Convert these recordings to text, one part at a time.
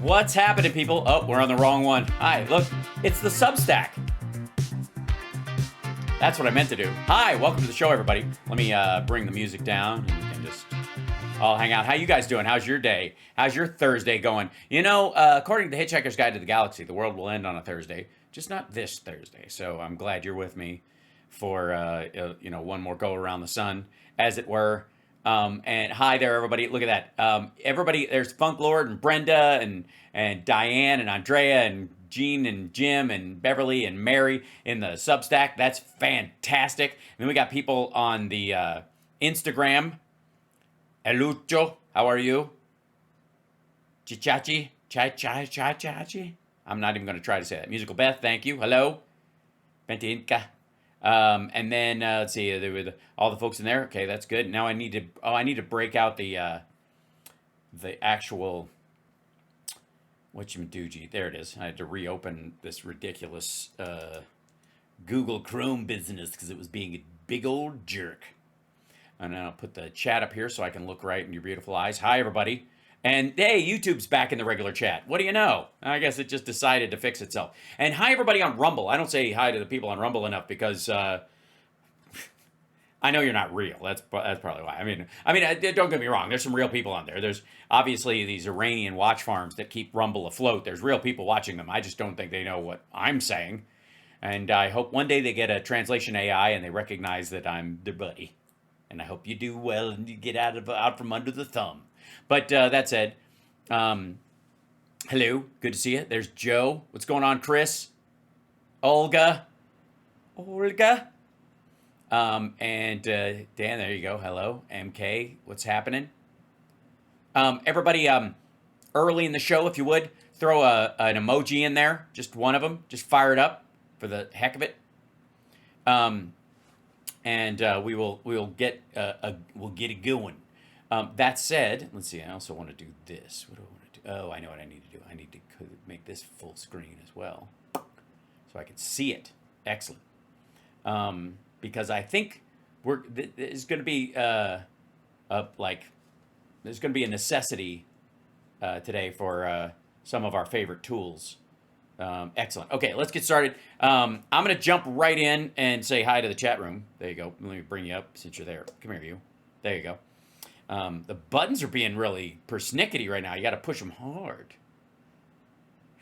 What's happening, people? Oh, we're on the wrong one. Hi, look, it's the Substack. That's what I meant to do. Hi, welcome to the show, everybody. Let me bring the music down and we can just all hang out. How you guys doing? How's your day? How's your Thursday going? You know, according to the Hitchhiker's Guide to the Galaxy, the world will end on a Thursday, just not this Thursday. So I'm glad you're with me for one more go around the sun, as it were. And hi there, everybody. Look at that. Everybody, there's Funk Lord and Brenda and Diane and Andrea and Gene and Jim and Beverly and Mary in the Substack. That's fantastic. And then we got people on the Instagram. Elucho, how are you? Chichachi, chachi. I'm not even going to try to say that. Musical Beth, thank you. Hello. Bentinka. And then let's see, there were all the folks in there. Okay, that's good. Now I need to break out the actual whatchamajiggy. There it is. I had to reopen this ridiculous Google Chrome business because it was being a big old jerk. And I'll put the chat up here so I can look right in your beautiful eyes. Hi, everybody. And hey, YouTube's back in the regular chat. What do you know? I guess it just decided to fix itself. And hi, everybody on Rumble. I don't say hi to the people on Rumble enough because I know you're not real. That's probably why. I mean, don't get me wrong. There's some real people on there. There's obviously these Iranian watch farms that keep Rumble afloat. There's real people watching them. I just don't think they know what I'm saying. And I hope one day they get a translation AI and they recognize that I'm their buddy. And I hope you do well and you get out from under the thumb. But that said, hello, good to see you. There's Joe. What's going on, Chris? Olga. And Dan, there you go. Hello, MK. What's happening? Everybody, early in the show, if you would, throw an emoji in there. Just one of them. Just fire it up for the heck of it. And we'll get it going. That said, let's see. I also want to do this. What do I want to do? Oh, I know what I need to do. I need to make this full screen as well, so I can see it. Excellent. Because I think there's going to be there's going to be a necessity today for some of our favorite tools. Excellent. Okay, let's get started. I'm going to jump right in and say hi to the chat room. There you go. Let me bring you up since you're there. Come here, you. There you go. The buttons are being really persnickety right now. You got to push them hard.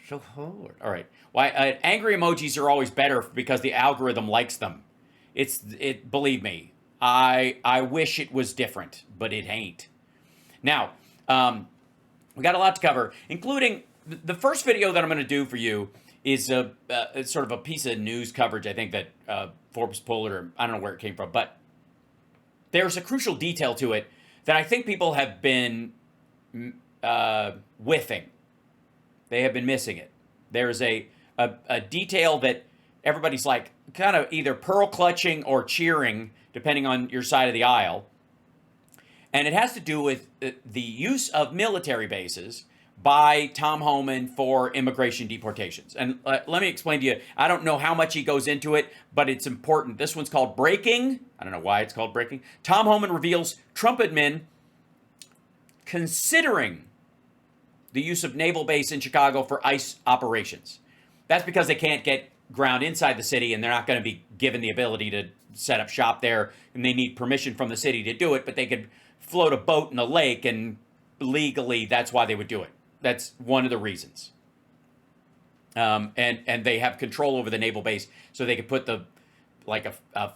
So hard. All right. Why angry emojis are always better because the algorithm likes them. Believe me. I wish it was different, but it ain't. Now, we got a lot to cover, including the first video that I'm going to do for you is it's sort of a piece of news coverage, I think, that Forbes pulled, or I don't know where it came from, but there's a crucial detail to it that I think people have been whiffing. They have been missing it. There's a detail that everybody's like kind of either pearl clutching or cheering, depending on your side of the aisle. And it has to do with the use of military bases by Tom Homan for immigration deportations. And let me explain to you, I don't know how much he goes into it, but it's important. This one's called Breaking. I don't know why it's called Breaking. Tom Homan reveals Trump admin considering the use of naval base in Chicago for ICE operations. That's because they can't get ground inside the city and they're not going to be given the ability to set up shop there, and they need permission from the city to do it, but they could float a boat in a lake, and legally that's why they would do it. That's one of the reasons. And they have control over the naval base, so they could put a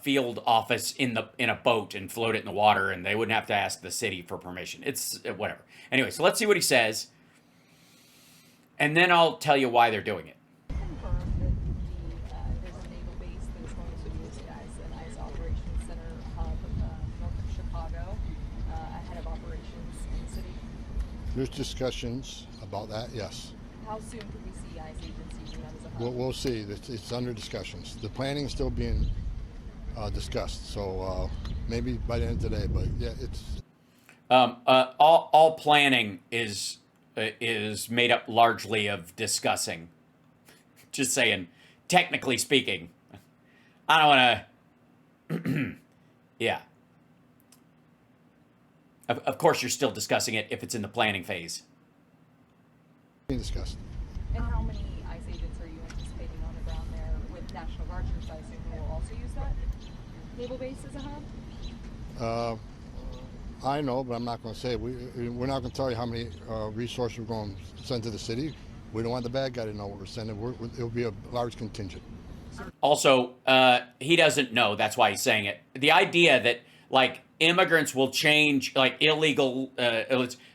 field office in a boat and float it in the water, and they wouldn't have to ask the city for permission. It's whatever. Anyway, so let's see what he says, and then I'll tell you why they're doing it. Confirm that there's a naval base that is going to be used as an ICE operations center hub north of Chicago ahead of operations in the city. There's discussions about that, yes. How soon could we see ICE agencies using that as a hub? We'll see. It's under discussions. The planning is still being discussed, so maybe by the end of today. But yeah, it's all planning is made up largely of discussing. Just saying, technically speaking, I don't want to. Yeah. Of course, you're still discussing it if it's in the planning phase. Being discussed. And how many ICE agents are you anticipating on the ground there with National Guard troops, I assume, who will also use that naval base as a hub? I know, but I'm not going to say it. We're not going to tell you how many resources we're going to send to the city. We don't want the bad guy to know what we're sending. It'll be a large contingent. Also, he doesn't know. That's why he's saying it. The idea that, like, immigrants will change, like, illegal,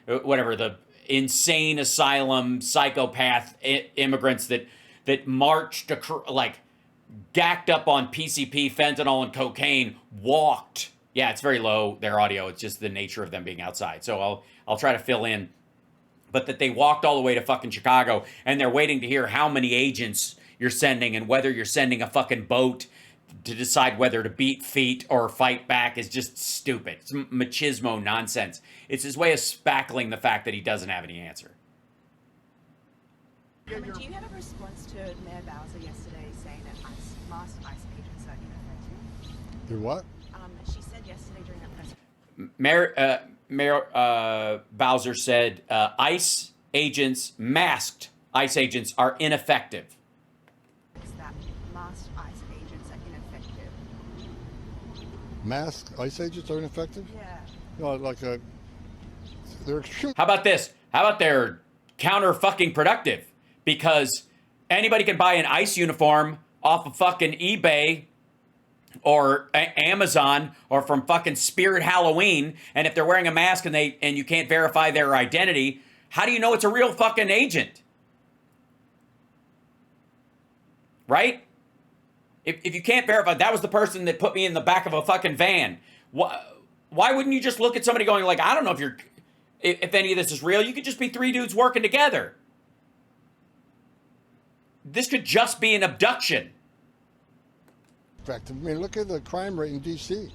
whatever, the insane asylum, psychopath immigrants that marched, like, gacked up on PCP, fentanyl, and cocaine, walked. Yeah, it's very low, their audio. It's just the nature of them being outside. So I'll try to fill in. But that they walked all the way to fucking Chicago, and they're waiting to hear how many agents you're sending and whether you're sending a fucking boat to decide whether to beat feet or fight back is just stupid. It's machismo nonsense. It's his way of spackling the fact that he doesn't have any answer. Do you have a response to Mayor Bowser yesterday saying that masked ICE agents are ineffective? Do what? She said yesterday during that press. Mayor Bowser said ICE agents, masked ICE agents, are ineffective. That masked ICE agents are ineffective. Masked ICE agents are ineffective? Yeah. No, they're extremely. How about this? How about they're counter fucking productive? Because anybody can buy an ICE uniform off of fucking eBay or Amazon or from fucking Spirit Halloween, and if they're wearing a mask and you can't verify their identity, how do you know it's a real fucking agent? Right? If you can't verify, that was the person that put me in the back of a fucking van. Why wouldn't you just look at somebody going like, I don't know if any of this is real. You could just be three dudes working together. This could just be an abduction. Effective. I mean, look at the crime rate in D.C.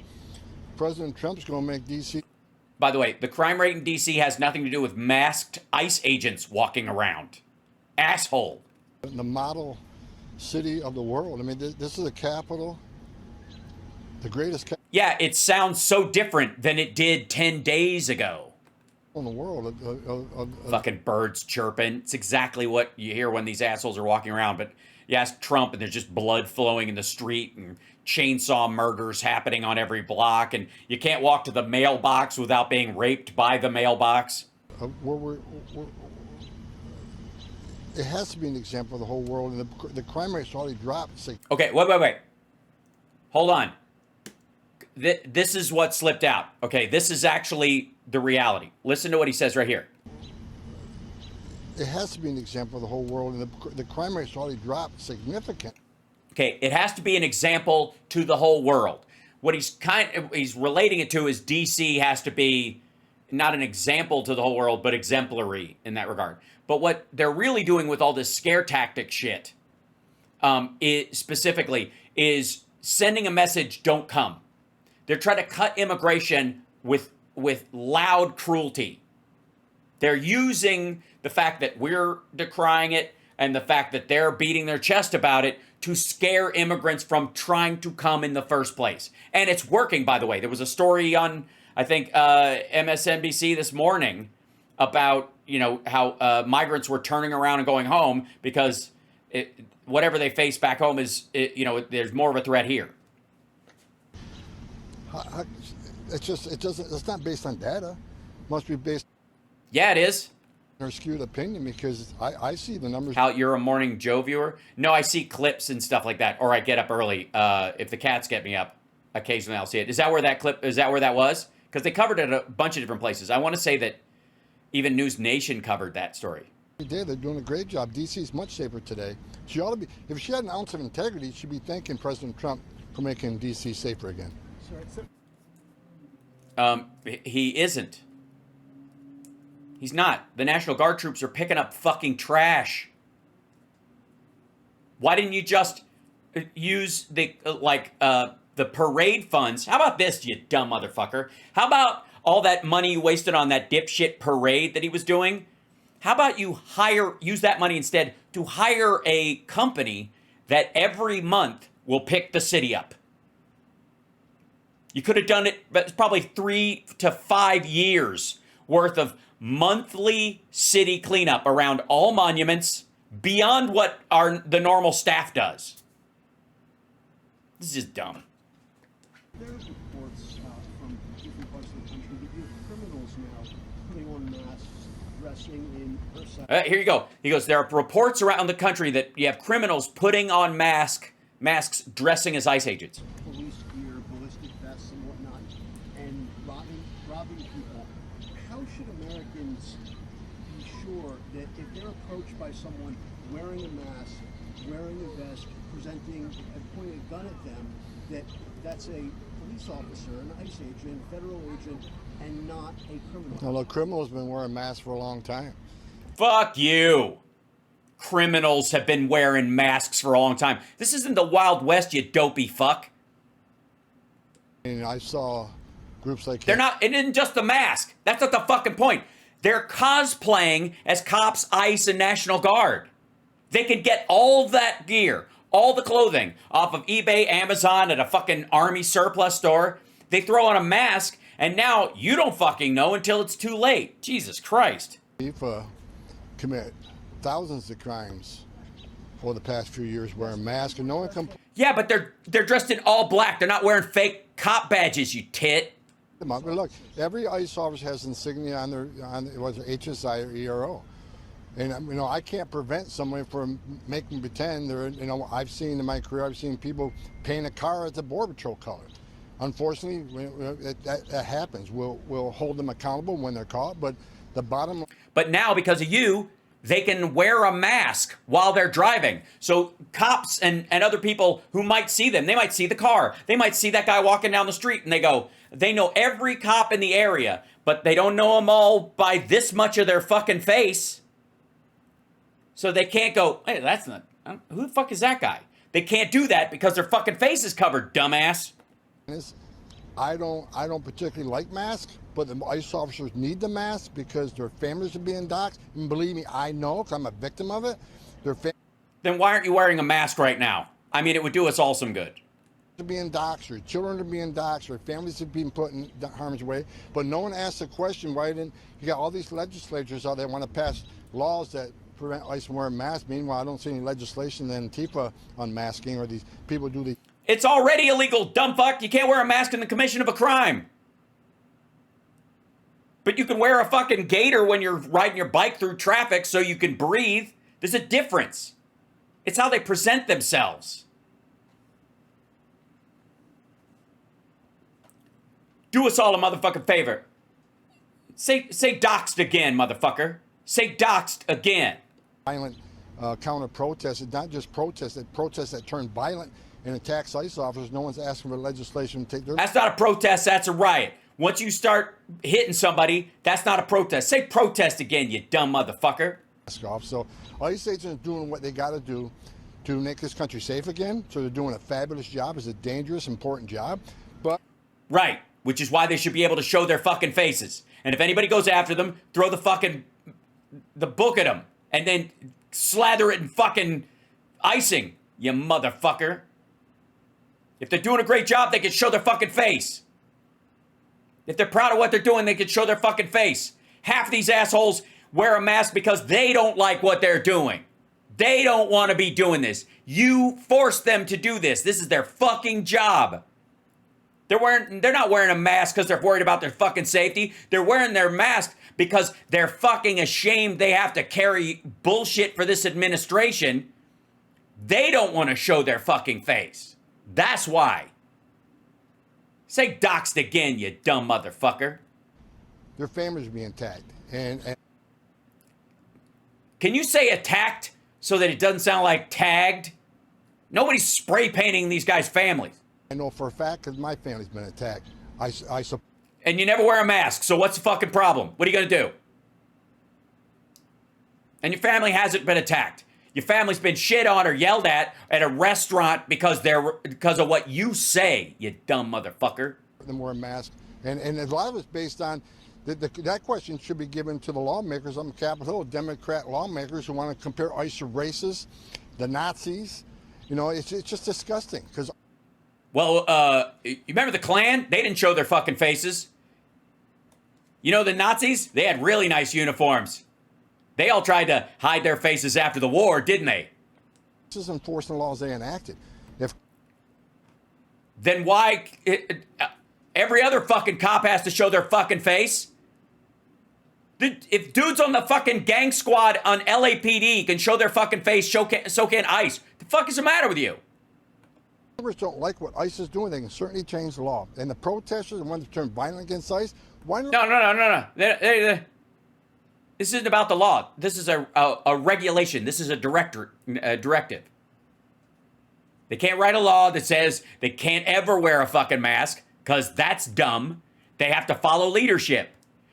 President Trump's going to make D.C. By the way, the crime rate in D.C. has nothing to do with masked ICE agents walking around. Asshole. the model city of the world. I mean, this is the capital, the greatest capital Yeah, it sounds so different than it did 10 days ago. in the world. Fucking birds chirping. It's exactly what you hear when these assholes are walking around. But you ask Trump and there's just blood flowing in the street and chainsaw murders happening on every block. And you can't walk to the mailbox without being raped by the mailbox. It has to be an example of the whole world. And the crime rate's already dropped. Okay, wait. Hold on. This is what slipped out. Okay, this is actually the reality. Listen to what he says right here. It has to be an example of the whole world, and the crime rate's already dropped significantly. Okay, it has to be an example to the whole world. What he's relating it to is DC has to be not an example to the whole world, but exemplary in that regard. But what they're really doing with all this scare tactic shit, specifically, is sending a message: don't come. They're trying to cut immigration with loud cruelty. They're using the fact that we're decrying it and the fact that they're beating their chest about it to scare immigrants from trying to come in the first place. And it's working, by the way. There was a story on, I think, MSNBC this morning about, how migrants were turning around and going home because whatever they face back home is, there's more of a threat here. It's not based on data. It must be based Yeah, it is. on skewed opinion, because I see the numbers. How, you're a Morning Joe viewer? No, I see clips and stuff like that, or I get up early. If the cats get me up, occasionally I'll see it. Is that where that was? Because they covered it at a bunch of different places. I want to say that even News Nation covered that story. They're doing a great job. DC is much safer today. She ought to be. If she had an ounce of integrity, she'd be thanking President Trump for making DC safer again. He isn't. He's not. The National Guard troops are picking up fucking trash. Why didn't you just use the parade funds? How about this, you dumb motherfucker? How about all that money you wasted on that dipshit parade that he was doing? How about you use that money instead to hire a company that every month will pick the city up? You could have done it, but it's probably 3 to 5 years worth of monthly city cleanup around all monuments beyond what the normal staff does. This is just dumb. There's reports from different parts of the country that you have criminals now putting on masks, dressing in Versailles. Here you go. He goes, there are reports around the country that you have criminals putting on masks dressing as ICE agents. Police gear, ballistic vests, and whatnot, and robbing people. How should Americans be sure that if they're approached by someone wearing a mask, wearing a vest, presenting and pointing a gun at them, that's a police officer, an ICE agent, federal agent, and not a criminal? Now, look, criminals have been wearing masks for a long time. Fuck you. Criminals have been wearing masks for a long time. This isn't the Wild West, you dopey fuck. And I saw groups like... They're not, it isn't just the mask. That's not the fucking point. They're cosplaying as cops, ICE, and National Guard. They can get all that gear, all the clothing off of eBay, Amazon, at a fucking army surplus store. They throw on a mask, and now you don't fucking know until it's too late. Jesus Christ. FIFA commit thousands of crimes over the past few years wearing masks, and no one can... Yeah, but they're dressed in all black. They're not wearing fake cop badges, you tit. But look, every ICE officer has insignia on their whether HSI or ERO. And I can't prevent someone from making pretend they're, I've seen in my career, I've seen people paint a car as a Border Patrol color. Unfortunately, that happens. We'll hold them accountable when they're caught, but the bottom line... But now, because of you, they can wear a mask while they're driving. So cops and other people who might see them, they might see the car. They might see that guy walking down the street, and they know every cop in the area, but they don't know them all by this much of their fucking face. So they can't go, hey, who the fuck is that guy? They can't do that because their fucking face is covered, dumbass. I don't particularly like masks, but the ICE officers need the mask because their families are being doxxed. And believe me, I know because I'm a victim of it. Then why aren't you wearing a mask right now? I mean, it would do us all some good. Are being doxxed, or children are being doxxed, or families are being put in harm's way. But no one asks the question, why didn't you got all these legislatures out there want to pass laws that prevent ICE from wearing masks? Meanwhile, I don't see any legislation in Antifa on masking, or these people do the... It's already illegal, dumb fuck. You can't wear a mask in the commission of a crime. But you can wear a fucking gaiter when you're riding your bike through traffic so you can breathe. There's a difference. It's how they present themselves. Do us all a motherfucking favor. Say doxed again, motherfucker. Say doxed again. Violent counter-protests, it's not just protests that turn violent and attacks ICE officers. No one's asking for legislation to take their... That's not a protest, that's a riot. Once you start hitting somebody, that's not a protest. Say protest again, you dumb motherfucker. Off. So ICE agents are doing what they got to do to make this country safe again. So they're doing a fabulous job. It's a dangerous, important job. But right, which is why they should be able to show their fucking faces. And if anybody goes after them, throw the book at them and then slather it in fucking icing, you motherfucker. If they're doing a great job, they can show their fucking face. If they're proud of what they're doing, they can show their fucking face. Half of these assholes wear a mask because they don't like what they're doing. They don't want to be doing this. You forced them to do this. This is their fucking job. They're not wearing a mask because they're worried about their fucking safety. They're wearing their mask because they're fucking ashamed they have to carry bullshit for this administration. They don't want to show their fucking face. That's why. Say doxed again, you dumb motherfucker. their families are being attacked. And can you say attacked so that it doesn't sound like tagged? Nobody's spray painting these guys' families. I know for a fact because my family's been attacked. And you never wear a mask, so what's the fucking problem? What are you going to do? And your family hasn't been attacked. Your family's been shit on or yelled at a restaurant because of what you say, you dumb motherfucker. Them wear a mask. And a lot of it's based on, that question should be given to the lawmakers on Capitol Hill, Democrat lawmakers who want to compare ICE to racists, the Nazis. You know, it's just disgusting. Because, well, you remember the Klan? They didn't show their fucking faces. You know, the Nazis, they had really nice uniforms. They all tried to hide their faces after the war, didn't they? This is enforcing the laws they enacted. If Then why every other fucking cop has to show their fucking face? If dudes on the fucking gang squad on LAPD can show their fucking face, so can ICE. The fuck is the matter with you? members don't like what ICE is doing, they can certainly change the law. And the protesters, the ones that turn violent against ICE, why not? No. This isn't about the law. This is a regulation. This is a directive. They can't write a law that says they can't ever wear a fucking mask, because that's dumb. They have to follow leadership.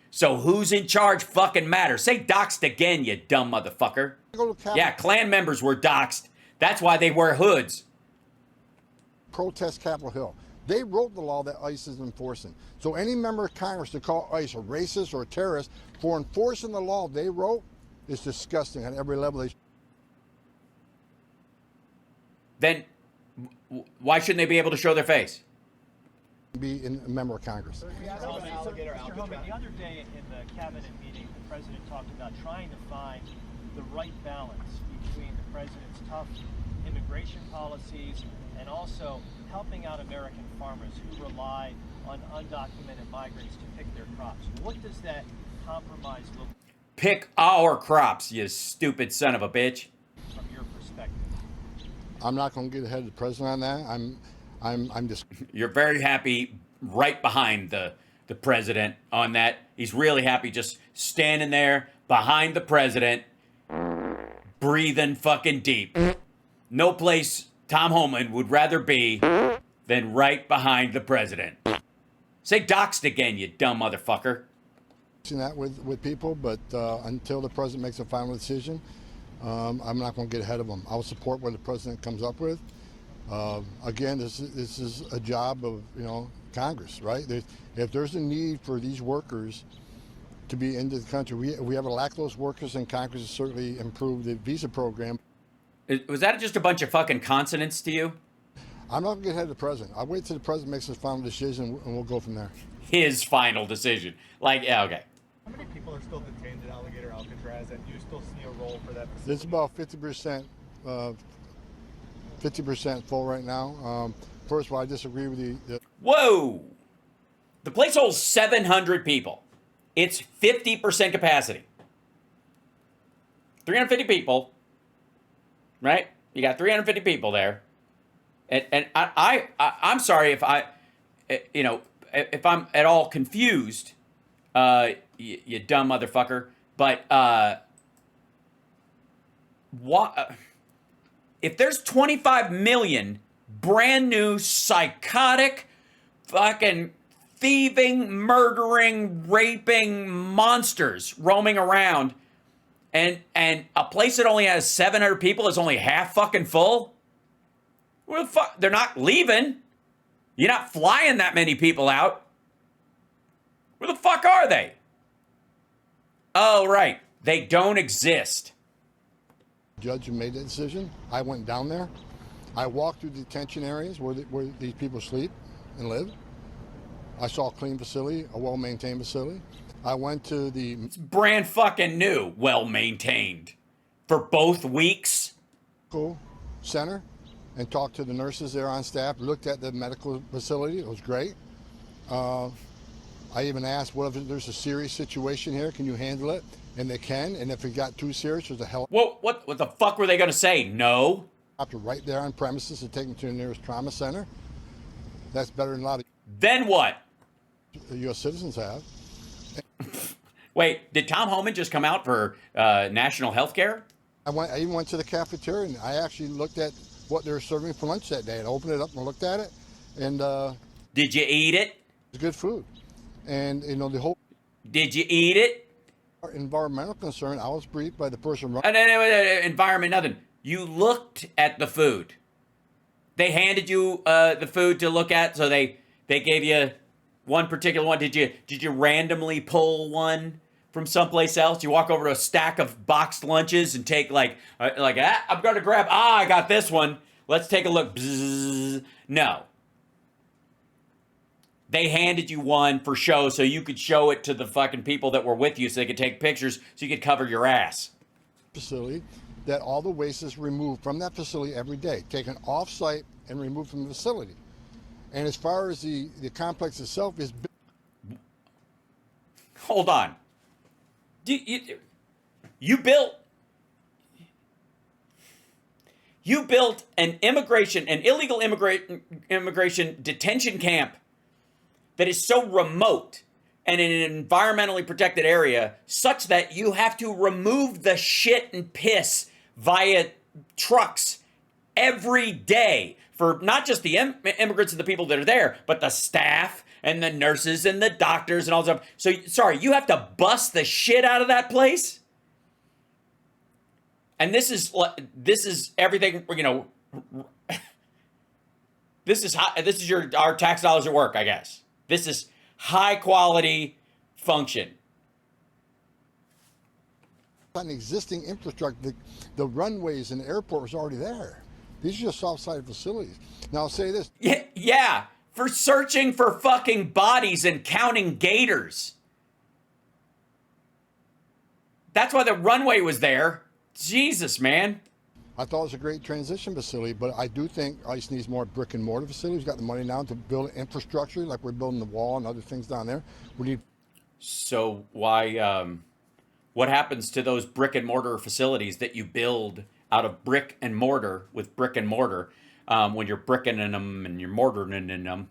So who's in charge fucking matters. Say doxed again, you dumb motherfucker. Yeah, Klan members were doxed. That's why they wear hoods. Protest Capitol Hill. They wrote the law that ICE is enforcing. So any member of Congress to call ICE a racist or a terrorist for enforcing the law they wrote is disgusting at every level. Then why shouldn't they be able to show their face? Be a member of Congress. Mr. Homan, the other day in the cabinet meeting, the president talked about trying to find the right balance between the president's tough immigration policies and also helping out American farmers who rely on undocumented migrants to pick their crops. What does that compromise look like? Pick our crops, you stupid son of a bitch. From your perspective? I'm not going to get ahead of the president on that. I'm just. You're very happy right behind the president on that. He's really happy just standing there behind the president, breathing fucking deep. No place Tom Homan would rather be than right behind the president. Say doxed again, you dumb motherfucker. That with people, but until the president makes a final decision, I'm not going to get ahead of him. I'll support what the president comes up with. Again, this is a job of Congress, right? If there's a need for these workers to be into the country, we have a lack of those workers, and Congress has certainly improved the visa program. Was that just a bunch of fucking consonants to you? I'm not going to get ahead of the president. I'll wait till the president makes his final decision, and we'll go from there. His final decision. Like, yeah, okay. How many people are still detained at Alligator Alcatraz, and do you still see a role for that facility? It's about 50% full right now. First of all, I disagree with you. Whoa! The place holds 700 people. It's 50% capacity. 350 people, right? You got 350 people there. And I'm sorry if if I'm at all confused, you dumb motherfucker. But what? If there's 25 million brand new psychotic, fucking thieving, murdering, raping monsters roaming around, and a place that only has 700 people is only half fucking full, well, they're not leaving. You're not flying that many people out. Where the fuck are they? Oh, right. They don't exist. Judge who made that decision. I went down there. I walked through detention areas where these people sleep and live. I saw a clean facility, a well-maintained facility. I went to the... It's brand fucking new, well-maintained. For both weeks? Medical center and talked to the nurses there on staff, looked at the medical facility. It was great. I even asked, what if there's a serious situation here? Can you handle it? And they can. And if it got too serious, there's a hell... What the fuck were they going to say? No? After right there on premises to take them to the nearest trauma center. That's better than a lot of... Then what? U.S. citizens have. Wait, did Tom Homan just come out for national health care? I even went to the cafeteria and I actually looked at what they were serving for lunch that day. And I opened it up and looked at it. And did you eat it? It's good food. And, the whole... Did you eat it? Environmental concern, I was briefed by the person running... Environment, nothing. You looked at the food. They handed you the food to look at, so they gave you one particular one. Did you randomly pull one from someplace else? You walk over to a stack of boxed lunches and take I'm going to grab, I got this one. Let's take a look. Bzzz. No. They handed you one for show so you could show it to the fucking people that were with you so they could take pictures so you could cover your ass. Facility, that all the waste is removed from that facility every day, taken off-site and removed from the facility. And as far as the complex itself is... Hold on. You built an illegal immigration detention camp that is so remote and in an environmentally protected area such that you have to remove the shit and piss via trucks every day for not just the immigrants and the people that are there, but the staff and the nurses and the doctors and all that stuff. So, sorry, you have to bust the shit out of that place? And this is everything, you know, this is our tax dollars at work, I guess. This is high quality function. On existing infrastructure, the runways and the airport was already there. These are just off-site facilities. Now I'll say this. Yeah, for searching for fucking bodies and counting gators. That's why the runway was there. Jesus, man. I thought it was a great transition facility, but I do think ICE needs more brick and mortar facilities. We've got the money now to build infrastructure, like we're building the wall and other things down there. We need. So why? What happens to those brick and mortar facilities that you build out of brick and mortar with brick and mortar when you're bricking in them and you're mortaring in them?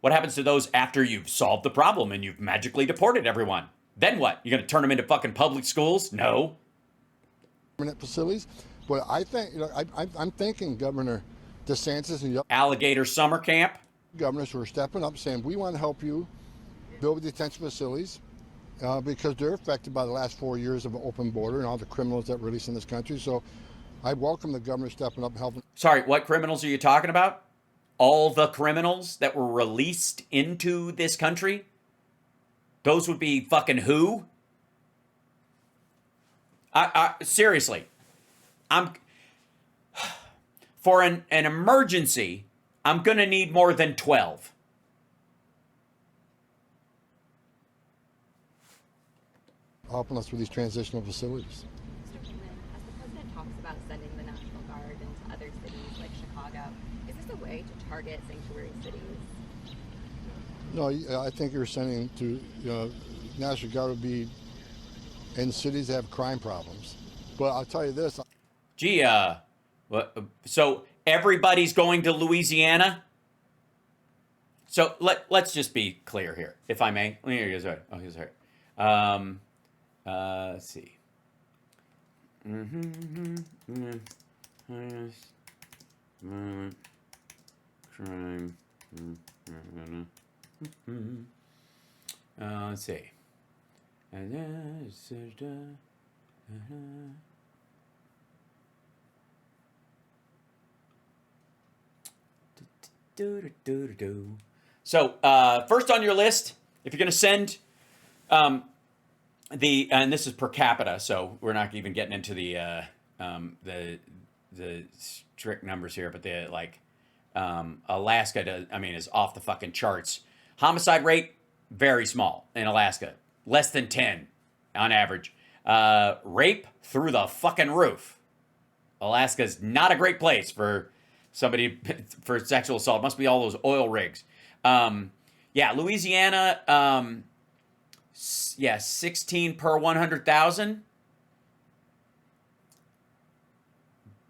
What happens to those after you've solved the problem and you've magically deported everyone? Then what? You're going to turn them into fucking public schools? No. Permanent facilities. But I think, you know, I'm thinking Governor DeSantis and Alligator Summer Camp governors who are stepping up saying, we want to help you build detention facilities because they're affected by the last 4 years of an open border and all the criminals that release in this country. So I welcome the governor stepping up and helping. Sorry, what criminals are you talking about? All the criminals that were released into this country? Those would be fucking who? Seriously. For an emergency, I'm going to need more than 12. Helping us with these transitional facilities. Mr. Homan, as the president talks about sending the National Guard into other cities like Chicago, is this a way to target sanctuary cities? No, I think you're sending to, you know, National Guard would be in cities that have crime problems. But I'll tell you this. Gee, so everybody's going to Louisiana? So let's just be clear here, if I may. Here's right. Oh, here's right. Let's see. Crime. Let's see. So, first on your list, if you're going to send and this is per capita, so we're not even getting into the strict numbers here, but the Alaska is off the fucking charts. Homicide rate very small in Alaska, less than 10 on average. Rape through the fucking roof. Alaska's not a great place for somebody for sexual assault. Must be all those oil rigs. Louisiana. 16 per 100,000.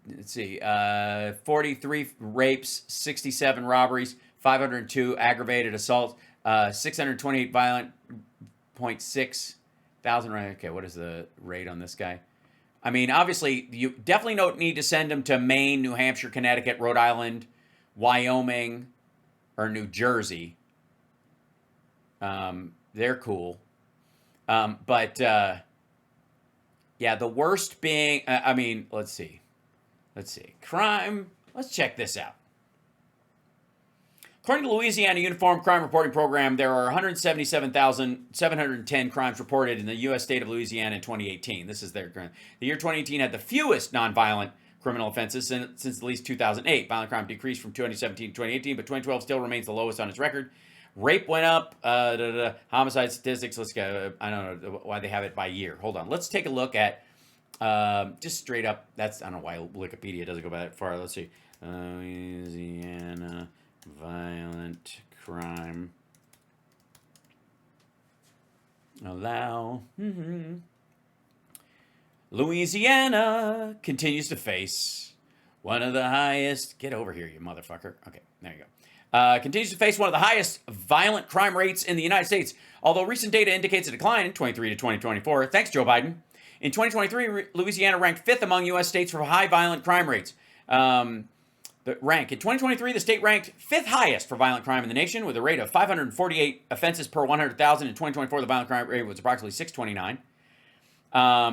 Let's see. 43 rapes, 67 robberies, 502 aggravated assaults, 628 violent, 0.6 thousand. Okay, what is the rate on this guy? I mean, obviously, you definitely don't need to send them to Maine, New Hampshire, Connecticut, Rhode Island, Wyoming, or New Jersey. They're cool. The worst being, let's see. Crime. Let's check this out. According to the Louisiana Uniform Crime Reporting Program, there are 177,710 crimes reported in the U.S. state of Louisiana in 2018. This is their the year 2018 had the fewest nonviolent criminal offenses since at least 2008. Violent crime decreased from 2017 to 2018, but 2012 still remains the lowest on its record. Rape went up. Homicide statistics. Let's go. I don't know why they have it by year. Hold on. Let's take a look at just straight up. That's, I don't know why Wikipedia doesn't go that far. Let's see. Louisiana violent crime allow. Louisiana continues to face one of the highest. Get over here, you motherfucker. Okay, there you go. Continues to face one of the highest violent crime rates in the United States. Although recent data indicates a decline in 23 to 2024. Thanks, Joe Biden. In 2023, Louisiana ranked 5th among U.S. states for high violent crime rates. The rank in 2023, the state ranked 5th highest for violent crime in the nation, with a rate of 548 offenses per 100,000. In 2024, the violent crime rate was approximately 629.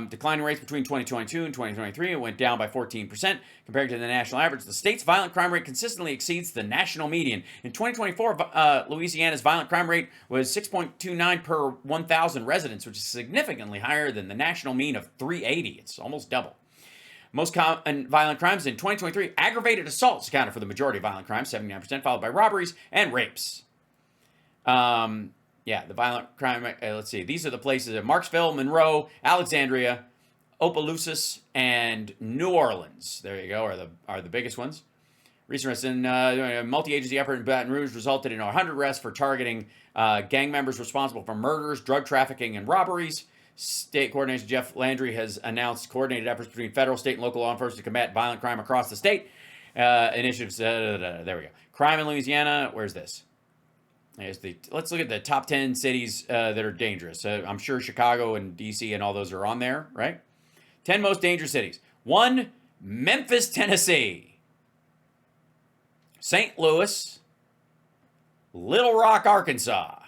Declining rates between 2022 and 2023, it went down by 14% compared to the national average. The state's violent crime rate consistently exceeds the national median. In 2024, Louisiana's violent crime rate was 6.29 per 1,000 residents, which is significantly higher than the national mean of 380. It's almost double. Most common violent crimes in 2023, aggravated assaults accounted for the majority of violent crimes, 79%, followed by robberies and rapes. Yeah, the violent crime, let's see. These are the places of Marksville, Monroe, Alexandria, Opelousas, and New Orleans. There you go, are the biggest ones. Recent arrests in a multi-agency effort in Baton Rouge resulted in 100 arrests for targeting gang members responsible for murders, drug trafficking, and robberies. State Coordinator Jeff Landry has announced coordinated efforts between federal, state, and local law enforcement to combat violent crime across the state. Initiatives, there we go. Crime in Louisiana, where's this? Let's look at the top 10 cities that are dangerous. I'm sure Chicago and D.C. and all those are on there, right? 10 most dangerous cities. 1, Memphis, Tennessee. St. Louis. Little Rock, Arkansas.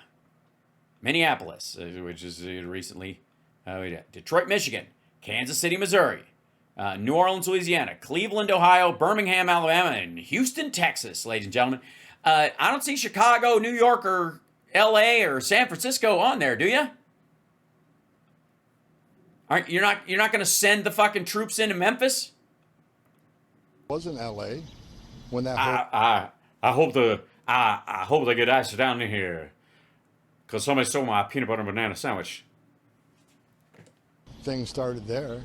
Minneapolis, which is recently... Detroit, Michigan. Kansas City, Missouri. New Orleans, Louisiana. Cleveland, Ohio. Birmingham, Alabama. And Houston, Texas, ladies and gentlemen. I don't see Chicago, New York, or L.A. or San Francisco on there, do you? You're not going to send the fucking troops into Memphis? It was in L.A. when that I hope they get ice down in here, because somebody stole my peanut butter and banana sandwich. thing started there.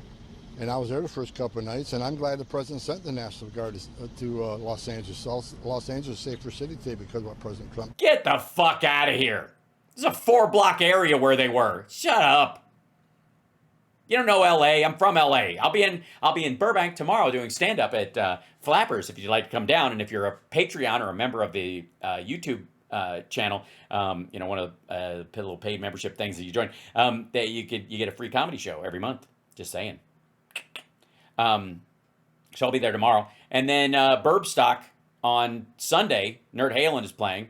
And I was there the first couple of nights, and I'm glad the president sent the National Guard to Los Angeles. So Los Angeles is a safer city today because of what President Trump. Get the fuck out of here. This is a 4-block area where they were. Shut up. You don't know LA. I'm from LA. I'll be in Burbank tomorrow doing stand-up at Flappers if you'd like to come down. And if you're a Patreon or a member of the YouTube channel, one of the little paid membership things that you join, that you get a free comedy show every month. Just saying. So I'll be there tomorrow. And then Burbstock on Sunday, Nerd Halen is playing,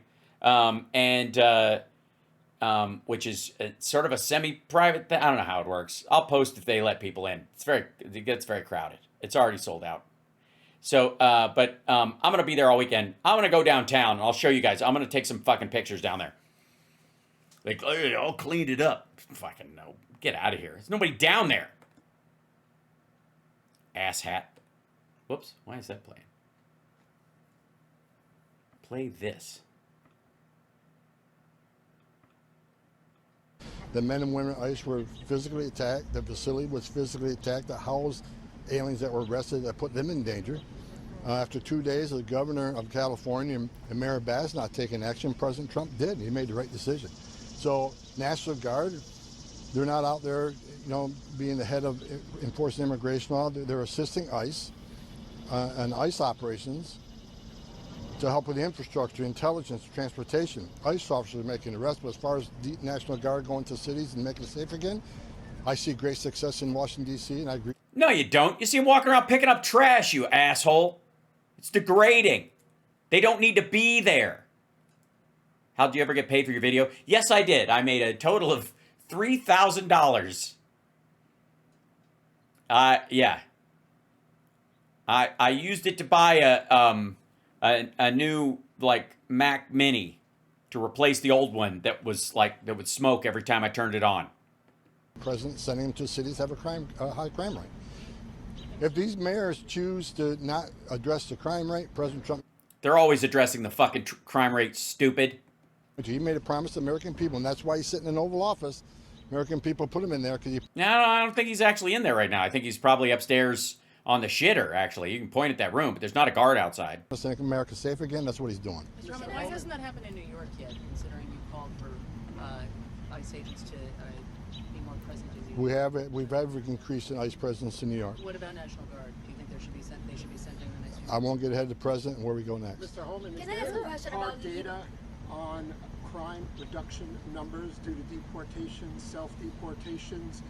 which is sort of a semi-private thing. I don't know how it works. I'll post if they let people in. It gets very crowded. It's already sold out. So, but I'm going to be there all weekend. I'm going to go downtown, and I'll show you guys. I'm going to take some fucking pictures down there. Like, hey, I'll clean it up. Fucking no. Get out of here. There's nobody down there. Asshat. Whoops. Why is that playing? Play this. The men and women at ICE were physically attacked. The facility was physically attacked. That housed aliens that were arrested, that put them in danger. After 2 days, the governor of California and Mayor Bass not taking action, President Trump did. He made the right decision. So National Guard, they're not out there, being the head of enforcing immigration law. They're assisting ICE and ICE operations to help with the infrastructure, intelligence, transportation. ICE officers are making arrests, but as far as the National Guard going to cities and making it safe again, I see great success in Washington, D.C., and I agree. No, you don't. You see them walking around picking up trash, you asshole. It's degrading. They don't need to be there. How'd you ever get paid for your video? Yes, I did. I made a total of $3,000. Yeah. I used it to buy a new Mac Mini to replace the old one that would smoke every time I turned it on. President sending them to cities have a high crime rate. If these mayors choose to not address the crime rate, President Trump. They're always addressing the fucking crime rate, stupid. He made a promise to American people, and that's why he's sitting in the Oval Office. American people put him in there because he No, I don't think he's actually in there right now. I think he's probably upstairs on the shitter, actually. You can point at that room, but there's not a guard outside. wants to make America safe again. That's what he's doing. Mr. Homan, why hasn't that happened in New York yet, considering you called for ICE agents to be more present as you? We've had an increase in ICE presence in New York. What about National Guard? Do you think they should be sent during the next few I won't get ahead of the president and where we go next. Mr. Homan, is Can I ask a there question hard about data on crime reduction numbers due to deportations, self-deportations,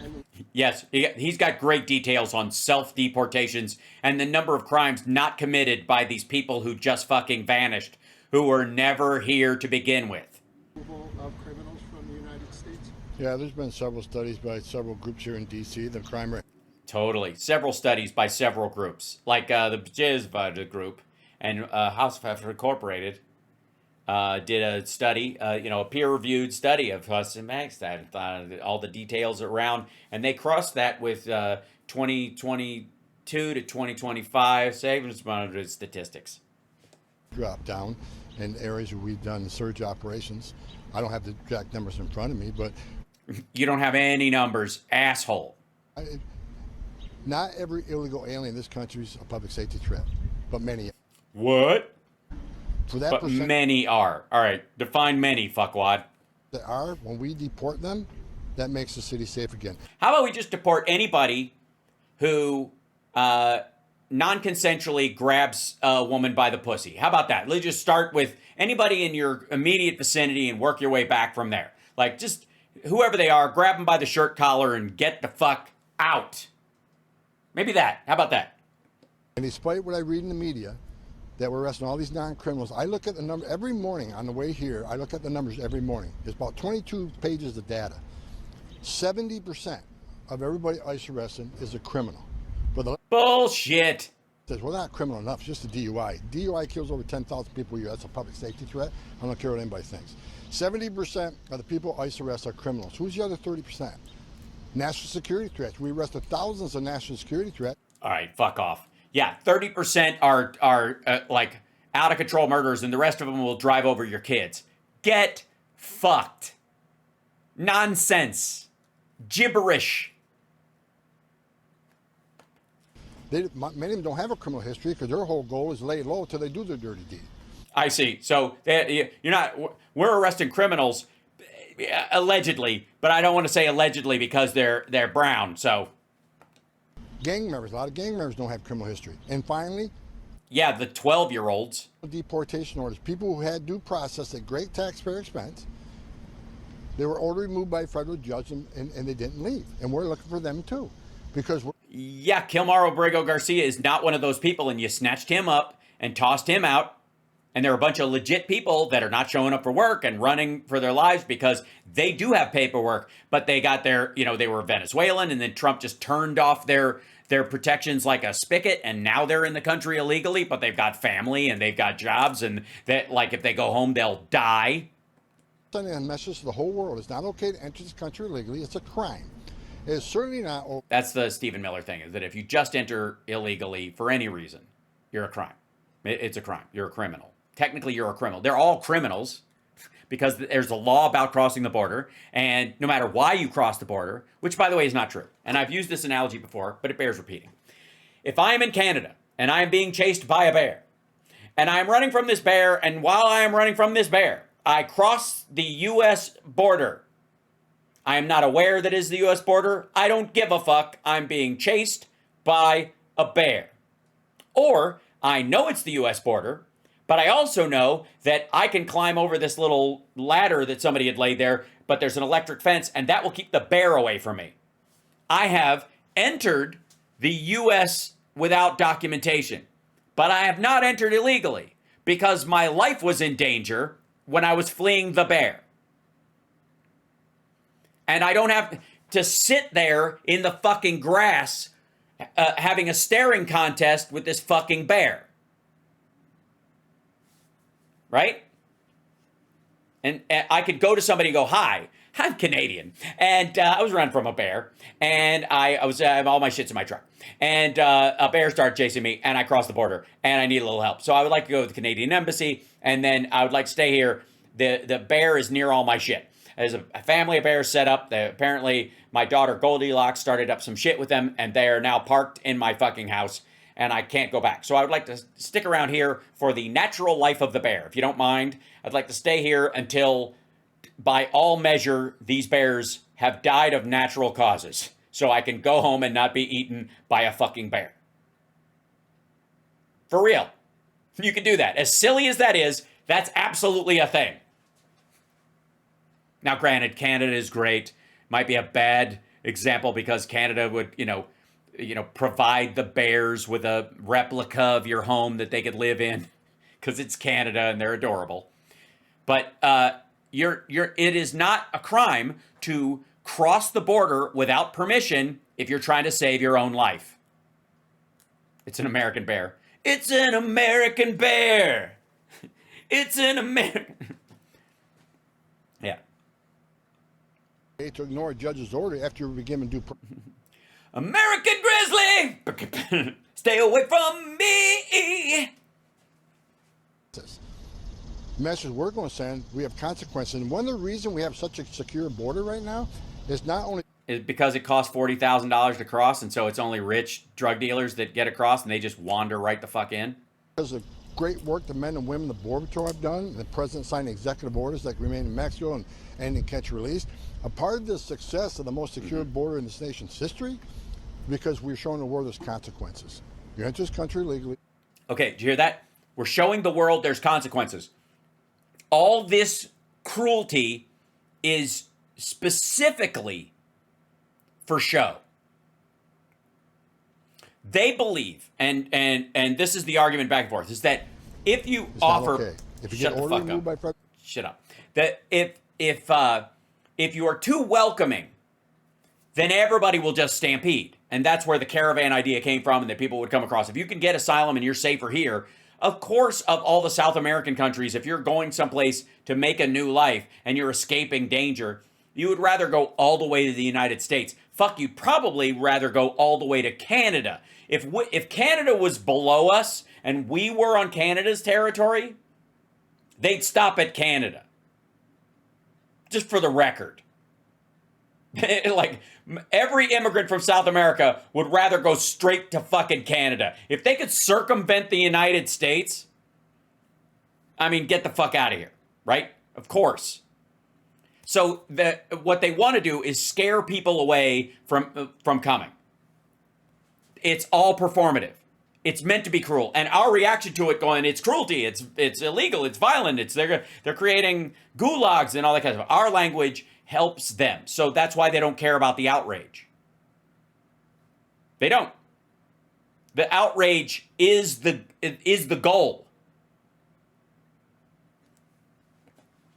and Yes, he's got great details on self-deportations and the number of crimes not committed by these people who just fucking vanished, who were never here to begin with. removal of criminals from the United States? Yeah, there's been several studies by several groups here in D.C. The crime rate. Totally. Several studies by several groups, like the Jizvada group and House of Africa Incorporated did a study, a peer-reviewed study of Huss and Magstad, all the details around, and they crossed that with 2022 to 2025 savings monitored statistics. Drop down in areas where we've done surge operations. I don't have the exact numbers in front of me, but You don't have any numbers, asshole. not every illegal alien in this country is a public safety threat, but many. What? For that But percent many are. All right, define many, fuckwad. that are, when we deport them, that makes the city safe again. How about we just deport anybody who non-consensually grabs a woman by the pussy? How about that? Let's just start with anybody in your immediate vicinity and work your way back from there. Like, just whoever they are, grab them by the shirt collar and get the fuck out. Maybe that. How about that? And despite what I read in the media, that we're arresting all these non-criminals, I look at the number every morning on the way here. I look at the numbers every morning. It's about 22 pages of data. 70% of everybody ICE arresting is a criminal. But the Bullshit. says, well, not criminal enough, it's just a DUI. DUI kills over 10,000 people a year. That's a public safety threat. I don't care what anybody thinks. 70% of the people ICE arrest are criminals. Who's the other 30%? National security threats. We arrested thousands of national security threats. All right, fuck off. Yeah, 30% are like out of control murders, and the rest of them will drive over your kids. Get fucked. Nonsense. Gibberish. Many of them don't have a criminal history because their whole goal is lay low till they do their dirty deed. I see. So you're not. We're arresting criminals, allegedly, but I don't want to say allegedly because they're brown. So Gang members, a lot of gang members don't have criminal history. And finally, yeah, the 12-year-olds. deportation orders. People who had due process at great taxpayer expense, they were ordered removed by a federal judge and they didn't leave. And we're looking for them too. Because Yeah, Kilmar Obrego Garcia is not one of those people, and you snatched him up and tossed him out. And there are a bunch of legit people that are not showing up for work and running for their lives because they do have paperwork, but they got their, they were Venezuelan, and then Trump just turned off their protections like a spigot, and now they're in the country illegally, but they've got family and they've got jobs, and that, like, if they go home, they'll die. sending a message to the whole world. It's not okay to enter this country illegally. It's a crime. It's certainly not. That's the Stephen Miller thing, is that if you just enter illegally for any reason, you're a crime. It's a crime. You're a criminal. Technically, you're a criminal. They're all criminals because there's a law about crossing the border, and no matter why you cross the border, which, by the way, is not true, and I've used this analogy before, but it bears repeating. If I am in Canada and I am being chased by a bear, and I am running from this bear, and while I am running from this bear, I cross the U.S. border. I am not aware that it is the U.S. border. I don't give a fuck. I'm being chased by a bear. Or I know it's the U.S. border, but I also know that I can climb over this little ladder that somebody had laid there, but there's an electric fence, and that will keep the bear away from me. I have entered the U.S. without documentation, but I have not entered illegally because my life was in danger when I was fleeing the bear. And I don't have to sit there in the fucking grass having a staring contest with this fucking bear. Right? And I could go to somebody and go, hi, I'm Canadian. And I was running from a bear. And I have all my shit's in my truck. And a bear started chasing me. And I crossed the border. And I need a little help. So I would like to go to the Canadian Embassy. And then I would like to stay here. the bear is near all my shit. There's a family of bears set up. Apparently, my daughter Goldilocks started up some shit with them, and they are now parked in my fucking house, and I can't go back. So I would like to stick around here for the natural life of the bear. If you don't mind, I'd like to stay here until, by all measure, these bears have died of natural causes, so I can go home and not be eaten by a fucking bear. For real. You can do that. As silly as that is, that's absolutely a thing. Now, granted, Canada is great. Might be a bad example because Canada would, provide the bears with a replica of your home that they could live in because it's Canada and they're adorable. But it is not a crime to cross the border without permission if you're trying to save your own life. It's an American bear. It's an American bear. It's an American. Yeah. To ignore a judge's order after you begin to do. American grizzly, stay away from me. The message we're going to send, we have consequences. And one of the reasons we have such a secure border right now is not only is because it costs $40,000 to cross, and so it's only rich drug dealers that get across, and they just wander right the fuck in. Because of great work the men and women of the Border Patrol have done, the president signed executive orders like remain in Mexico and ending catch and release. A part of the success of the most secure border in this nation's history, because we're showing the world there's consequences. You enter this country legally. Okay, did you hear that? We're showing the world there's consequences. All this cruelty is specifically for show. They believe, and this is the argument back and forth, is that if you offer, okay. If you get order removed by president, shut up. That if you are too welcoming, then everybody will just stampede, and that's where the caravan idea came from, and that people would come across. If you can get asylum and you're safer here, of course, of all the South American countries, if you're going someplace to make a new life and you're escaping danger, you would rather go all the way to the United States. Fuck, you'd probably rather go all the way to Canada. If Canada was below us and we were on Canada's territory, they'd stop at Canada. Just for the record. Like, every immigrant from South America would rather go straight to fucking Canada. If they could circumvent the United States, I mean, get the fuck out of here, right? Of course. So what they want to do is scare people away from coming. It's all performative. It's meant to be cruel, and our reaction to it, going, it's cruelty, it's illegal, it's violent, they're creating gulags and all that kind of stuff. Our language helps them, so that's why they don't care about the outrage. They don't. The outrage is the goal.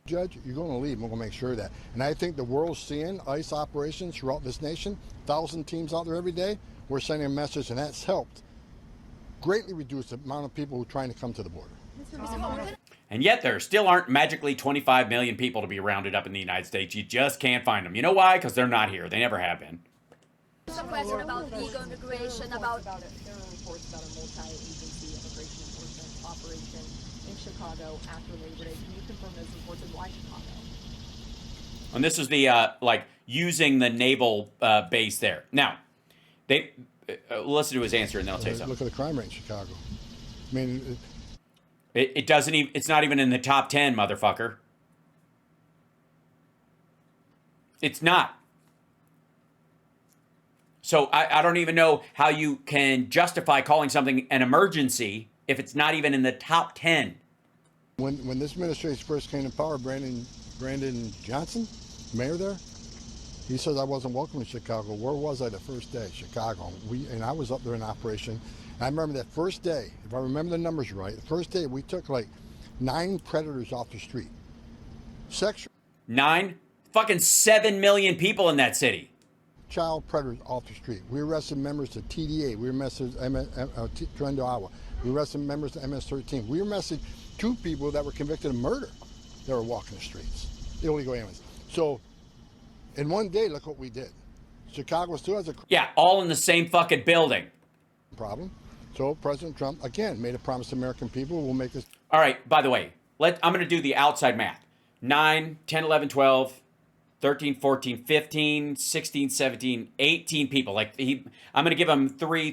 Judge, you're going to leave. We're going to make sure of that. And I think the world's seeing ICE operations throughout this nation, 1,000 teams out there every day. We're sending a message, and that's helped greatly reduce the amount of people who are trying to come to the border. And yet there still aren't magically 25 million people to be rounded up in the United States. You just can't find them. You know why? Because they're not here. They never have been. There's a question about legal immigration, about it. There are reports about a multi-agency immigration enforcement operation in Chicago after Labor Day. Can you confirm those reports and why Chicago? And this is the, using the naval base there. Now, they listen to his answer and then I'll tell you something. Look at the crime rate in Chicago. I mean, it doesn't even, it's not even in the top 10, motherfucker. It's not. So I don't even know how you can justify calling something an emergency if it's not even in the top 10. When this administration first came to power, Brandon Johnson, mayor there, he says I wasn't welcome in Chicago. Where was I the first day? Chicago. And I was up there in operation. And I remember that first day, if I remember the numbers right, the first day we took like 9 predators off the street. Sexual. 9? Fucking 7 million people in that city. Child predators off the street. We arrested members of TDA. We arrested Trendo, Iowa. We arrested members of MS-13. We arrested 2 people that were convicted of murder that were walking the streets. Illegal aliens. So, in one day, look what we did. Chicago still has a all in the same fucking building. Problem. So President Trump again made a promise to American people. We'll make this. All right. By the way, I'm going to do the outside math. 9, 10, 11, 12, 13, 14, 15, 16, 17, 18 people. Like I'm going to give him three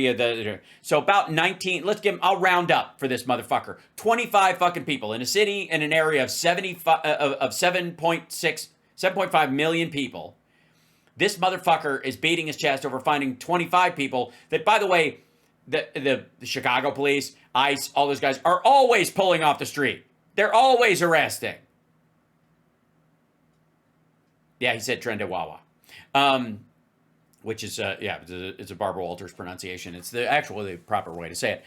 of the. So about 19. Let's give him. I'll round up for this motherfucker. 25 fucking people in a city in an area of 7.5 million people. This motherfucker is beating his chest over finding 25 people that, by the way, the Chicago police, ICE, all those guys are always pulling off the street. They're always arresting. Yeah, he said trend at Wawa. Which is, it's a Barbara Walters pronunciation. It's the proper way to say it.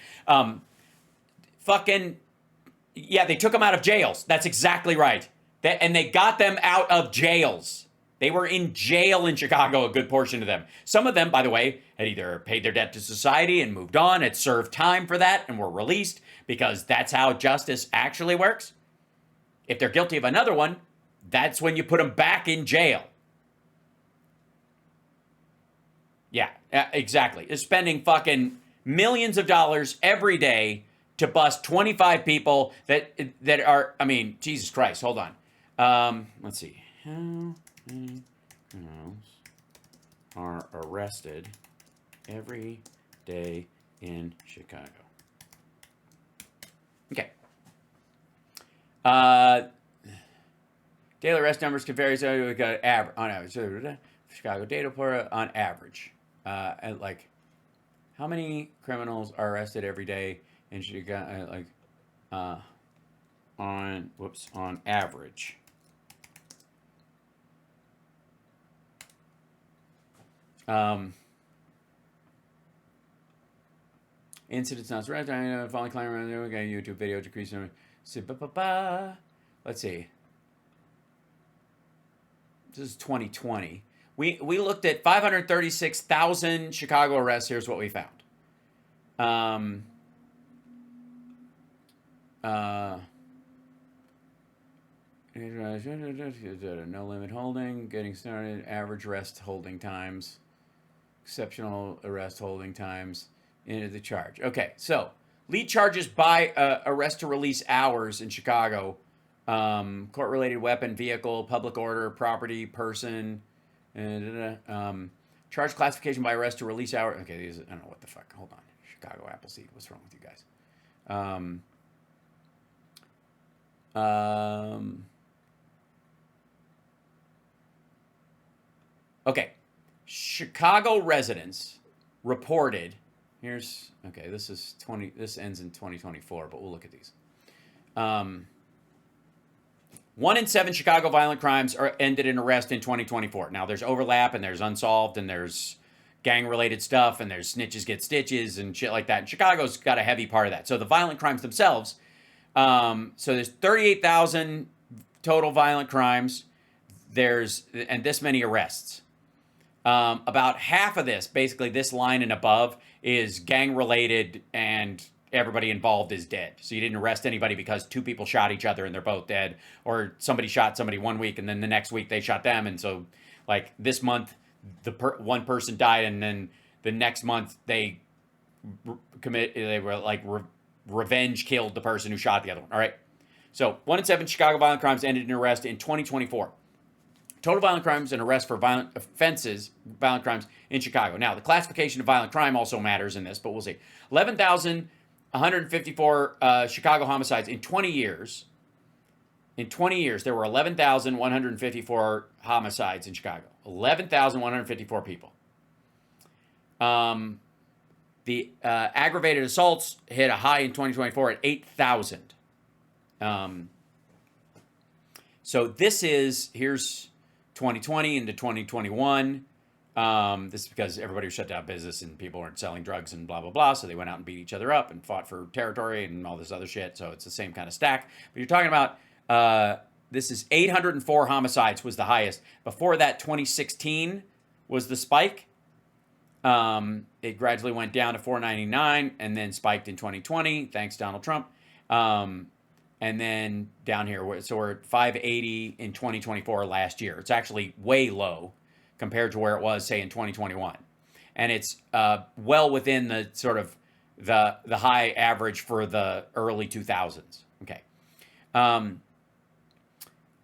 They took them out of jails. That's exactly right. And they got them out of jails. They were in jail in Chicago, a good portion of them. Some of them, by the way, had either paid their debt to society and moved on, had served time for that, and were released, because that's how justice actually works. If they're guilty of another one, that's when you put them back in jail. Yeah, exactly. Is spending fucking millions of dollars every day to bust 25 people that are, I mean, Jesus Christ, hold on. Let's see. How many criminals are arrested every day in Chicago? Okay. Daily arrest numbers can vary. So we got on average. Chicago data for on average. And like, how many criminals are arrested every day in Chicago? On average. Incidents not surrounded. Falling climb around there. We got a YouTube video decreasing. Let's see. This is 2020. We looked at 536,000 Chicago arrests. Here's what we found. No limit holding, getting started, average arrest holding times, exceptional arrest holding times, into the charge. Okay, so lead charges by arrest to release hours in Chicago. Court-related weapon, vehicle, public order, property, person, charge classification by arrest to release hour. Okay, these, I don't know what the fuck. Hold on. Chicago Appleseed. What's wrong with you guys? Okay. Chicago residents reported, this ends in 2024, but we'll look at these. 1 in 7 Chicago violent crimes ended in arrest in 2024. Now, there's overlap, and there's unsolved, and there's gang-related stuff, and there's snitches get stitches and shit like that. And Chicago's got a heavy part of that. So the violent crimes themselves, so there's 38,000 total violent crimes. And this many arrests. About half of this, basically this line and above, is gang-related, and everybody involved is dead. So you didn't arrest anybody because 2 people shot each other and they're both dead, or somebody shot somebody one week and then the next week they shot them, and so like this month one person died, and then the next month they revenge killed the person who shot the other one. All right. So 1 in 7 Chicago violent crimes ended in arrest in 2024. Total violent crimes and arrests for violent crimes in Chicago. Now, the classification of violent crime also matters in this, but we'll see. 11,154 Chicago homicides in 20 years. In 20 years, there were 11,154 homicides in Chicago. 11,154 people. The aggravated assaults hit a high in 2024 at 8,000. So here's 2020 into 2021. This is because everybody shut down business and people weren't selling drugs and blah, blah, blah. So they went out and beat each other up and fought for territory and all this other shit. So it's the same kind of stack. But you're talking about, this is 804 homicides was the highest. Before that, 2016 was the spike. It gradually went down to 499 and then spiked in 2020. Thanks, Donald Trump. And then down here, so we're at 580 in 2024 last year. It's actually way low compared to where it was, say, in 2021. And it's well within the sort of the high average for the early 2000s. Okay.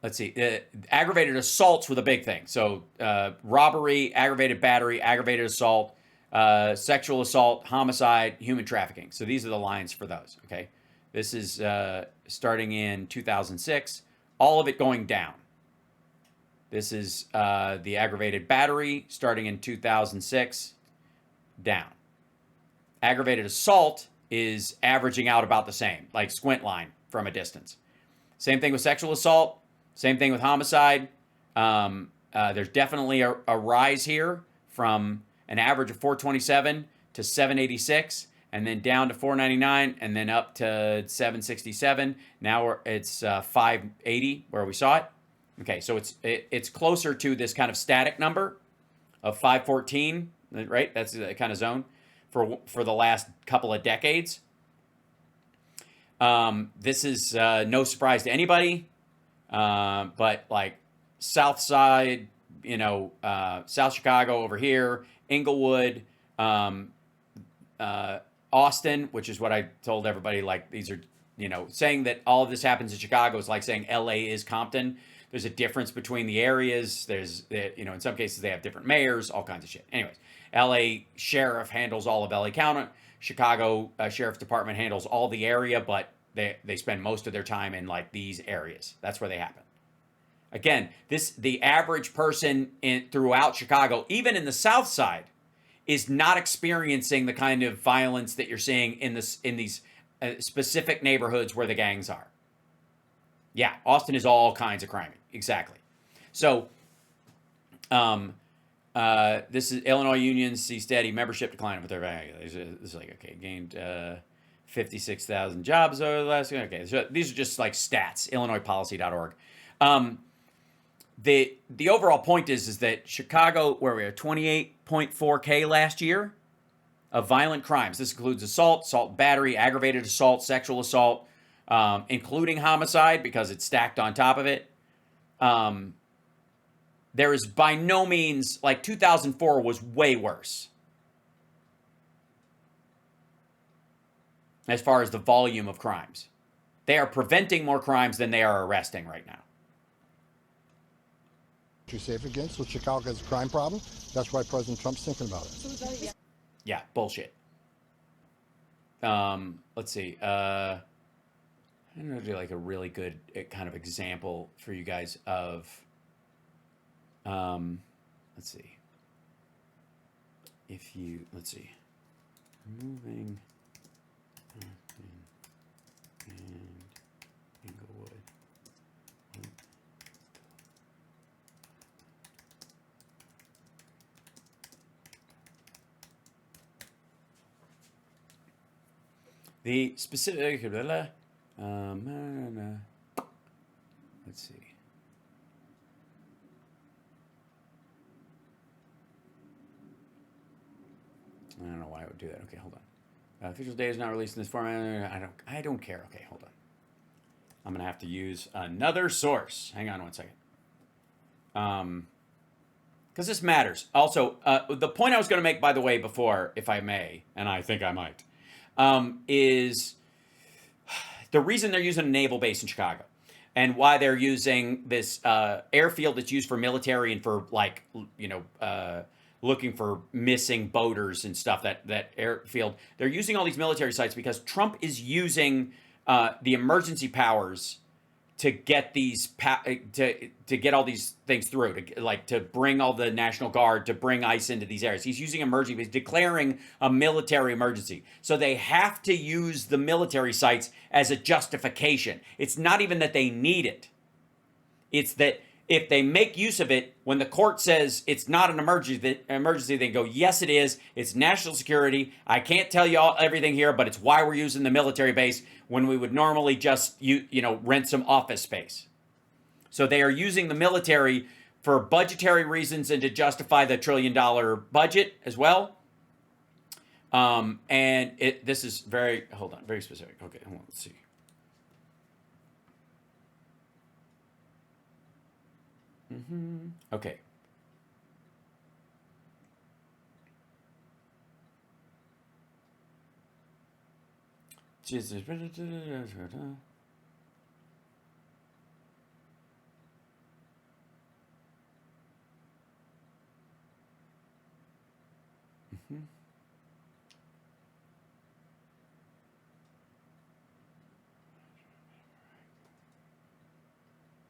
let's see, aggravated assaults were the big thing. So robbery, aggravated battery, aggravated assault, sexual assault, homicide, human trafficking. So these are the lines for those. Okay, this is starting in 2006. All of it going down. This is the aggravated battery starting in 2006, down. Aggravated assault is averaging out about the same, like squint line from a distance. Same thing with sexual assault. Same thing with homicide. There's definitely a rise here from an average of 427 to 786, and then down to 499, and then up to 767. Now it's 580 where we saw it. Okay, so it's closer to this kind of static number of 514, right? That's the kind of zone for the last couple of decades. This is no surprise to anybody, but like South Side, South Chicago over here, Inglewood, Austin, which is what I told everybody, like these are, saying that all of this happens in Chicago is like saying LA is Compton. There's a difference between the areas. There's, in some cases they have different mayors, all kinds of shit. Anyways, LA Sheriff handles all of LA County. Chicago Sheriff's Department handles all the area, but they spend most of their time in like these areas. That's where they happen. Again, the average person throughout Chicago, even in the South Side, is not experiencing the kind of violence that you're seeing in these specific neighborhoods where the gangs are. Yeah, Austin is all kinds of crime. Exactly. So, this is Illinois unions see steady membership decline with their value. This is like, okay, gained 56,000 jobs over the last. Okay, so these are just like stats. IllinoisPolicy.org. The overall point is that Chicago, where we are, 28.4K last year of violent crimes. This includes assault, battery, aggravated assault, sexual assault, including homicide because it's stacked on top of it. There is by no means, like 2004 was way worse as far as the volume of crimes. They are preventing more crimes than they are arresting right now. You're safe against, so Chicago has a crime problem. That's why President Trump's thinking about it. Yeah, bullshit. Let's see. I'm going to do like a really good kind of example for you guys of, let's see. Let's see. Removing and Inglewood. The specific, let's see. I don't know why I would do that. Okay, hold on. Official data is not released in this format. I don't care. Okay, hold on. I'm gonna have to use another source. Hang on one second. Because this matters. Also, the point I was gonna make, by the way, before, if I may, and I think I might, is the reason they're using a naval base in Chicago and why they're using this airfield that's used for military and for like, looking for missing boaters and stuff, that airfield. They're using all these military sites because Trump is using the emergency powers to get these to get all these things through, to bring all the National Guard, to bring ICE into these areas. He's using emergency, he's declaring a military emergency. So they have to use the military sites as a justification. It's not even that they need it. It's that if they make use of it, when the court says it's not an emergency, they go, yes, it is. It's national security. I can't tell you everything here, but it's why we're using the military base when we would normally just, rent some office space. So they are using the military for budgetary reasons and to justify the $1 trillion budget as well. And this is very specific. Okay, hold on, let's see. Okay.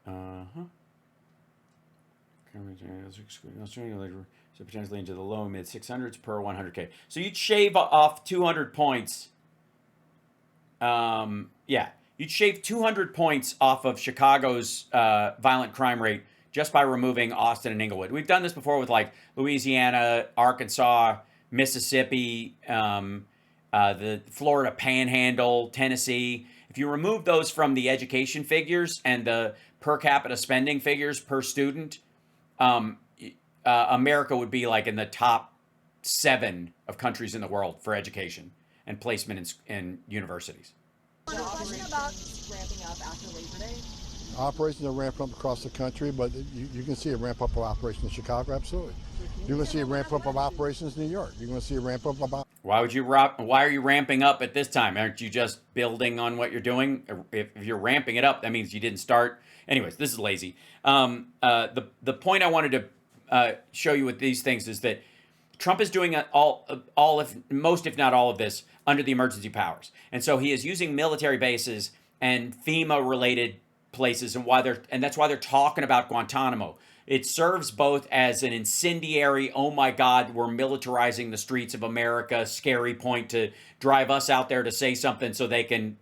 Uh-huh. So potentially into the low mid 600s per 100K. So you'd shave off 200 points. Yeah, you'd shave 200 points off of Chicago's violent crime rate just by removing Austin and Inglewood. We've done this before with like Louisiana, Arkansas, Mississippi, the Florida Panhandle, Tennessee. If you remove those from the education figures and the per capita spending figures per student, America would be like in the top 7 of countries in the world for education and placement in universities. The operations ramping up after Labor Day. Operations are ramping up across the country, but you can see a ramp up of operations in Chicago, absolutely. You're going to see a ramp up of operations in New York. You're going to see a ramp up of. Why are you ramping up at this time? Aren't you just building on what you're doing? If you're ramping it up, that means you didn't start. Anyways, this is lazy. The point I wanted to show you with these things is that Trump is doing most, if not all of this, under the emergency powers. And so he is using military bases and FEMA-related places, and that's why they're talking about Guantanamo. It serves both as an incendiary, oh my God, we're militarizing the streets of America, scary point to drive us out there to say something so they can,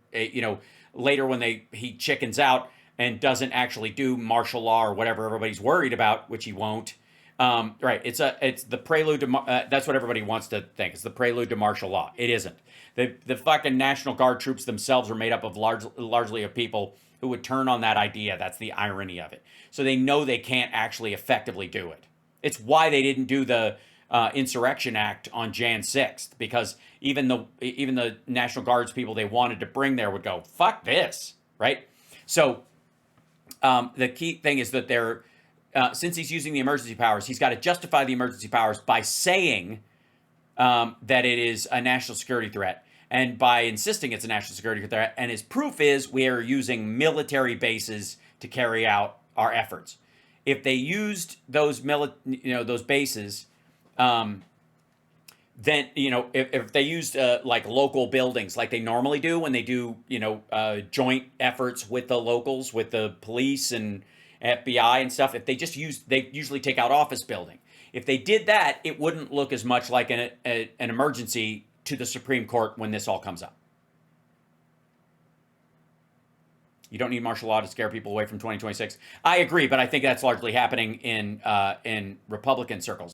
later when he chickens out and doesn't actually do martial law or whatever everybody's worried about, which he won't. Right. It's the prelude to, that's what everybody wants to think. It's the prelude to martial law. It isn't. The fucking National Guard troops themselves are made up of largely of people who would turn on that idea. That's the irony of it. So they know they can't actually effectively do it. It's why they didn't do the Insurrection Act on Jan 6th, because even the National Guards people they wanted to bring there would go, fuck this, right? So the key thing is that since he's using the emergency powers, he's got to justify the emergency powers by saying that it is a national security threat, and by insisting it's a national security threat. And his proof is we are using military bases to carry out our efforts. If they used those those bases, then if they used like local buildings like they normally do when they do joint efforts with the locals, with the police and FBI and stuff, if they usually take out office building. If they did that, it wouldn't look as much like an emergency to the Supreme Court when this all comes up. You don't need martial law to scare people away from 2026. I agree, but I think that's largely happening in Republican circles.